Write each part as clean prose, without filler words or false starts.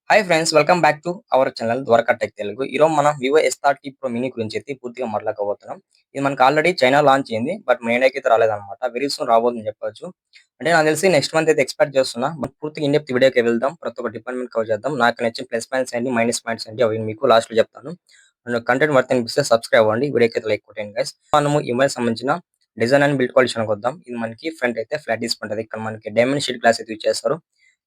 Hi friends, welcome back to our channel Dwaraka tech Telugu. ఈరోజు మనం Vivo ఎస్30 pro mini గురించి అయితే పూర్తిగా మాట్లాడుకోబోతున్నాం. ఇది మనకు ఆల్రెడీ చైనా లాంచ్ అయింది. బట్ మన ఇండియాకి అయితే రాలేదన్నమాట. వెరీ సూన్ రాబోతుందని చెప్పొచ్చు. అంటే నాకు తెలిసి నెక్స్ట్ మంత్ అయితే ఎక్స్పెక్ట్ చేస్తున్నా. బట్ పూర్తిగా ఇన్ డెప్త్ వీడియోకి వెళ్దాం. ప్రతి ఒక్క డిపార్ట్మెంట్ కవర్ చేద్దాం. నాకు నచ్చిన ప్లస్ పాయింట్స్ ఏంటి, మైనస్ పాయింట్స్ ఏంటి అవి మీకు లాస్ట్‌లో చెప్తాను. అండ్ కంటెంట్ వర్త్ అనిపిస్తే సబ్స్క్రైబ్ అవ్వండి. వీడియోకి అయితే లైక్ కొట్టండి గైస్. మనము ఈ మొబైల్ సంబంధించిన డిజైన్ అండ్ బిల్డ్ క్వాలిటీ విషయానికి వద్దాం. ఇది మనకి ఫ్రంట్ అయితే ఫ్లాట్ డిస్ప్లే ఉంటది. ఇక్కడ మనకి డైమండ్ షీట్ గ్లాస్ అయితే యూజ్ చేస్తారు.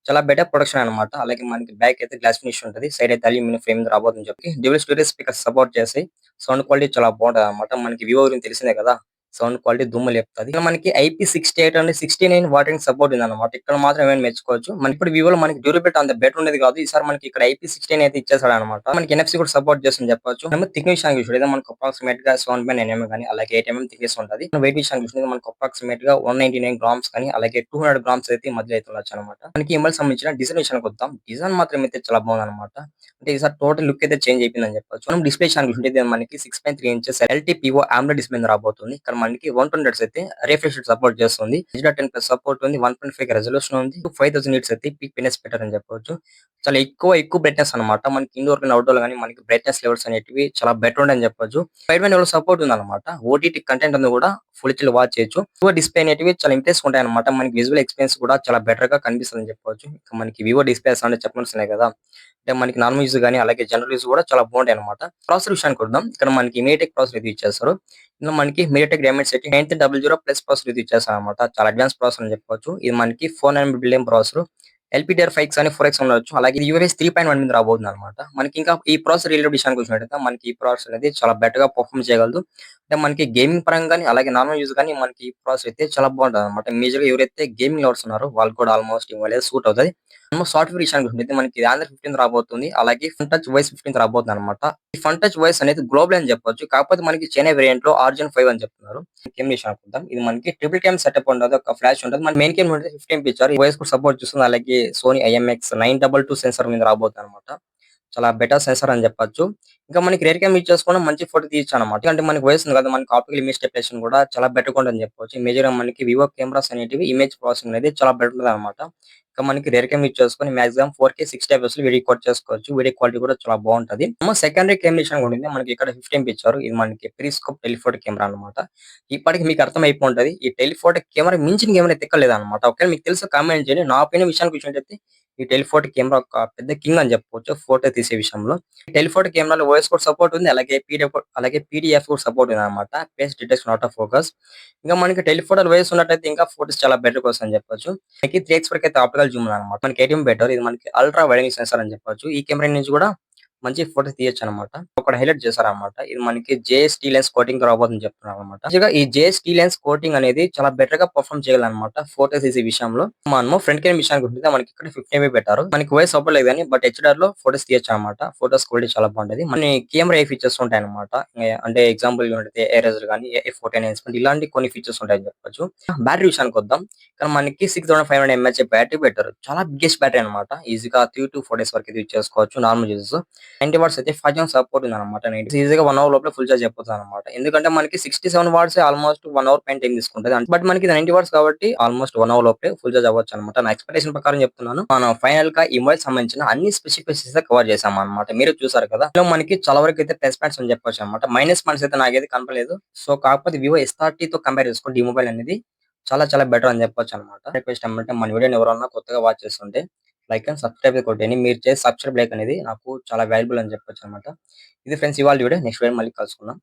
చాలా బెటర్ ప్రొడక్షన్ అన్నమాట. అలాగే మనకి బ్యాక్ అయితే గ్లాస్ ఫినిష్ ఉంటది. సైడ్ అయితే అల్యూమినియం ఫ్రేమ్ రాబోతుందని చెప్పి డ్యూయల్ స్టోరేజ్ స్పీకర్స్ సపోర్ట్ చేసి సౌండ్ క్వాలిటీ చాలా బాగుంటదన్నమాట. మనకి వివో గురించి తెలిసిందే కదా! సౌండ్ క్వాలిటీ దుమ్ము లేపుతది. ఇక్కడ మనకి IP68 అండ్ 69 వాటింగ్ సపోర్ట్ ఉందన్నమాట. ఇక్కడ మాత్రం ఏమైనా మెచ్చుకోవచ్చు. మన ఇప్పుడు వివోలో మనకి డ్యూరబిలిటీ అంత బెటర్ ఉండేది కాదు. ఈసారి మనకి ఇక్కడ IP16 అయితే ఇచ్చేసాడన్నమాట. మనకి NFC కూడా సపోర్ట్ చేస్తుందని చెప్పొచ్చు. థిక్ విషయానికి చూసుకుంటే మనకు అప్రాక్సిమేట్ గా 7.9 mm కానీ అలాగే 8 mm థిక్నెస్ ఉంటది. వెయిట్ విషయానికి చూసుకుంటే మనకు అప్రాక్సిమేట్ గా 199 గ్రామ్స్ కానీ అలాగే 200 గ్రామ్స్ అయితే ఈ మధ్యలో అయితే ఉండొచ్చు అనమాట. మనకి ఎంఎల్ సంబంధించిన డిజైన్ విషయానికి వద్దాం. డిజైన్ మాత్రం అయితే చాలా బాగుందన్నమాట. అంటే ఈసారి టోటల్ లుక్ అయితే చేంజ్ అయిపోయిందని చెప్పొచ్చు. మనం డిస్ప్లే విషయానికి చూసుకుంటే ఇది మనకి 6.3 ఇంచెస్ LTPO AMOLED డిస్ప్లే రాబోతుంది. ఇక్కడ మనకి 120 Hz అయితే రిఫ్రెష్ సపోర్ట్ చేస్తుంది. HDR10+ సపోర్ట్ ఉంది. 1.5 రెజల్యూషన్ ఉంది. 5000 నిట్స్ అయితే పీక్ బ్రైట్నెస్ బెటర్ అని చెప్పొచ్చు. చాలా ఎక్కువ బ్రైట్నెస్ అన్నమాట. మనకి ఇండోర్ కానీ అవుట్డోర్ కానీ మనకి బ్రైట్నెస్ లెవెల్స్ అనేటివి చాలా బెటర్ ఉండని చెప్పొచ్చు. వైడ్ బ్యాండ్ లెవెల్ సపోర్ట్ ఉందన్నమాట. ఓటీటీ కంటెంట్ అంతా కూడా ఫుల్ హెచ్‌డీలో వాచ్ చేయొచ్చు. వివో డిస్ప్లే అనేటివి చాలా ఇంప్రెస్ ఉంటాయన్నమాట. మనకి విజువల్ ఎక్స్‌పీరియన్స్ కూడా చాలా బెటర్ గా కనిపిస్తుందని చెప్పొచ్చు. ఇంకా మనకి వివో డిస్ప్లేస్ అంటే చెప్పనవసరం కదా! అంటే మనకి నార్మల్ యూజ్ గాని అలాగే జనరల్ యూజ్ కూడా చాలా బాగుంటాయన్నమాట. ప్రాసెసర్ విషయానికి వద్దాం. ఇక్కడ మనకి మీడియాటెక్ ప్రాసెసర్ అయితే ఇచ్చేస్తారు. ఇందులో మనకి మీడియాటెక్ డైమెన్సిటీ 9300+ ప్రాసెసర్ అయితే ఇచ్చేస్తారన్నమాట. చాలా అడ్వాన్స్ ప్రాసెసర్ అని చెప్పొచ్చు. ఇది మనకి 4 nm బిలియన్ ప్రాసెసర్. LPDDR5X అని 4X ఉండొచ్చు. అలాగే యూఎస్ 3.1 మీద రాబోతుందన్నమాట. మనకి ఇంకా ఈ ప్రాసెసర్ రిలేటెడ్ విషయానికి వచ్చినట్టయితే మనకి ఈ ప్రాసెసర్ అనేది చాలా బెటర్‌గా పెర్ఫార్మ్ చేయగలదు. అంటే మనకి గేమింగ్ పరంగా గాని, అలాగే నార్మల్ యూజ్ గాని మనకి ఈ ప్రాసెసర్ అయితే చాలా బాగుంటదన్నమాట. మేజర్‌గా ఎవరైతే గేమింగ్ లవర్స్ ఉన్నారో వాళ్ళకి కూడా ఆల్‌మోస్ట్ ఇవాళ సూట్ అవుతది. సాఫ్ట్‌వేర్ విషయానికి వస్తే మనకి ఆండ్రాయిడ్ 15 రాబోతుంది. అలాగే ఫన్ టచ్ ఓఎస్ 15 రాబోతుందన్నమాట. ఈ ఫన్ టచ్ ఓఎస్ అనేది గ్లోబల్ అని చెప్పొచ్చు. కాకపోతే మనకి చైనా వేరియంట్‌లో ఆర్జిన్ 5 అని చెప్తున్నారు. కెమెరా విషయానికి వద్దాం. ఇది మనకి ట్రిపుల్ క్యామ్ సెటప్ ఉంటది. ఒక ఫ్లాష్ ఉంటది. మన మెయిన్ కెమెరా ఉంటది 15 పిక్చర్. ఈ ఓఎస్ కూడా సపోర్ట్ చేస్తుంది. అలాగే సోనీ IMX922 సెన్సార్ మీద రాబోతుందన్నమాట. చాలా బెటర్ సెన్సార్ అని చెప్పొచ్చు. ఇంకా మనకి రేర్ క్యామ్ యూజ్ చేసుకొని మంచి ఫోటో తీయొచ్చన్నమాట. అంటే మనకి వాయిస్ ఉంది కదా! మనకి ఆప్టికల్ ఇమేజ్ స్టెబిలైజేషన్ కూడా చాలా బెటర్‌గా ఉంటదని చెప్పొచ్చు. మేజర్‌గా మనకి వివో కెమెరాస్ అనేటివి ఇమేజ్ ప్రాసెసింగ్ అనేది చాలా బెటర్ ఉంటదన్నమాట. ఇంకా మనకి రేర్ క్యామ్ యూజ్ చేసుకొని మాక్సిమం 4K 60 ఎఫ్ఎస్‌లో వీడియో రికార్డ్ చేసుకోవచ్చు. వీడియో క్వాలిటీ కూడా చాలా బాగుంటది. సెకండరీ కెమెరా విషయానికి ఉండింది. మనకి ఇక్కడ 15 ఇచ్చారు. ఇది మనకి పెరిస్కోప్ టెలిఫోటో కెమెరా అన్నమాట. ఇప్పటికి మీకు అర్థమైపోయి ఈ టెలిఫోటో కెమెరా మించిన కెమెరా అయితే ఎక్కడ లేదన్నమాట. ఒకవేళ మీకు తెలిస్తే కామెంట్ చేయండి. నా ఒపీనియన్ విషయానికి వచ్చినట్టయితే ఈ టెలిఫోటో కెమెరా ఒక పెద్ద కింగ్ అని చెప్పుకోవచ్చు ఫోటో తీసే విషయంలో. టెలిఫోటో కెమెరాలో వాయిస్ కూడా సపోర్ట్ ఉంది. అలాగే పీడీఎఫ్ కూడా సపోర్ట్ ఉందన్నమాట. Face detection auto focus. ఇంకా మనకి టెలిఫోటోలో వాయిస్ ఉన్నట్టయితే ఇంకా ఫోటోస్ చాలా బెటర్‌గా వస్తాయని చెప్పొచ్చు. మనకి 3x వరకు అయితే ఆప్టికల్ జూమ్ ఉందన్నమాట. మనకి 18 బెటర్. ఇది మనకి అల్ట్రా వైడ్ యాంగిల్ సెన్సార్ అని చెప్పొచ్చు. ఈ కెమెరా నుంచి కూడా మంచి ఫోటో తీయొచ్చన్నమాట. ఒకటి హైలైట్ చేశారన్నమాట. ఇది మనకి జేఎస్టీ లెన్స్ కోటింగ్‌తో రాబోతుందని చెప్తున్నారన్నమాట. నిజంగా ఈ జేఎస్టీ లెన్స్ కోటింగ్ అనేది చాలా బెటర్‌గా పెర్ఫార్మ్ చేయగలదన్నమాట. ఫోటోస్ తీసే విషయంలో. మనము ఫ్రంట్ కెమెరా విషయానికి వస్తే మనకి ఇక్కడ 50 ఎంబీ పెట్టారు. మనకి వాయిస్ సపోర్ట్ లేదు గానీ బట్ హెచ్‌డీఆర్‌లో ఫోటోస్ తీయొచ్చన్నమాట. ఫోటోస్ క్వాలిటీ చాలా బాగుంటది. మన కెమెరా ఏ ఫీచర్స్ ఉంటాయన్నమాట. అంటే ఎగ్జాంపుల్ చూడండి ఎరేజర్ గాని, A14 ఇలాంటి కొన్ని ఫీచర్స్ ఉంటాయని చెప్పొచ్చు. బ్యాటరీ విషయానికి వద్దాం. ఇక్కడ మనకి 6500 ఎంహెచ్ బ్యాటరీ పెట్టారు. చాలా బిగ్గెస్ట్ బ్యాటరీ అన్నమాట. ఈజీగా 3-4 డేస్ వరకు యూజ్ చేసుకోవచ్చు నార్మల్ యూజెస్. 90 వాట్స్ అయితే ఫాస్ట్ ఛార్జింగ్ సపోర్ట్ ఉందన్నమాట. ఈజీగా 1 అవర్ లోపల ఫుల్ ఛార్జ్ అయిపోతదన్నమాట. ఎందుకంటే మనకి 67 వాట్సే ఆల్మోస్ట్ 1 అవర్ పైన టైం తీసుకుంటది. బట్ మనకి ఇది 90 వాట్స్ కాబట్టి ఆల్మోస్ట్ 1 అవర్ లోపలే ఫుల్ ఛార్జ్ అవ్వొచ్చన్నమాట. నా ఎక్స్‌పెక్టేషన్ ప్రకారం చెప్తున్నాను. మనం ఫైనల్‌గా ఈ మొబైల్ సంబంధించిన అన్ని స్పెసిఫికేషన్స్ కవర్ చేసామన్నమాట. మీరు చూసారు కదా! ఇందులో మనకి చాలా వరకు అయితే ప్లస్ పాయింట్స్ అని చెప్పొచ్చన్నమాట. మైనస్ పాయింట్స్ అయితే నాకైతే కనపడలేదు. సో కాకపోతే వివో S30తో కంపేర్ చేసుకుంటే ఈ మొబైల్ అనేది చాలా బెటర్ అని చెప్పొచ్చన్నమాట. రిక్వెస్ట్ ఏమంటే మన వీడియోని ఎవరన్నా కొత్తగా వాచ్ చేస్తుంటే లైక్ అండ్ సబ్స్క్రైబ్ కొట్టండి. మీరు చేసే సబ్స్క్రైబ్ లైక్ అనేది నాకు చాలా వాల్యుబుల్ అని చెప్పొచ్చన్నమాట. ఇది ఫ్రెండ్స్ ఇవాళ వీడియో. నెక్స్ట్ వీడియో మళ్ళీ కలుసుకుందాం.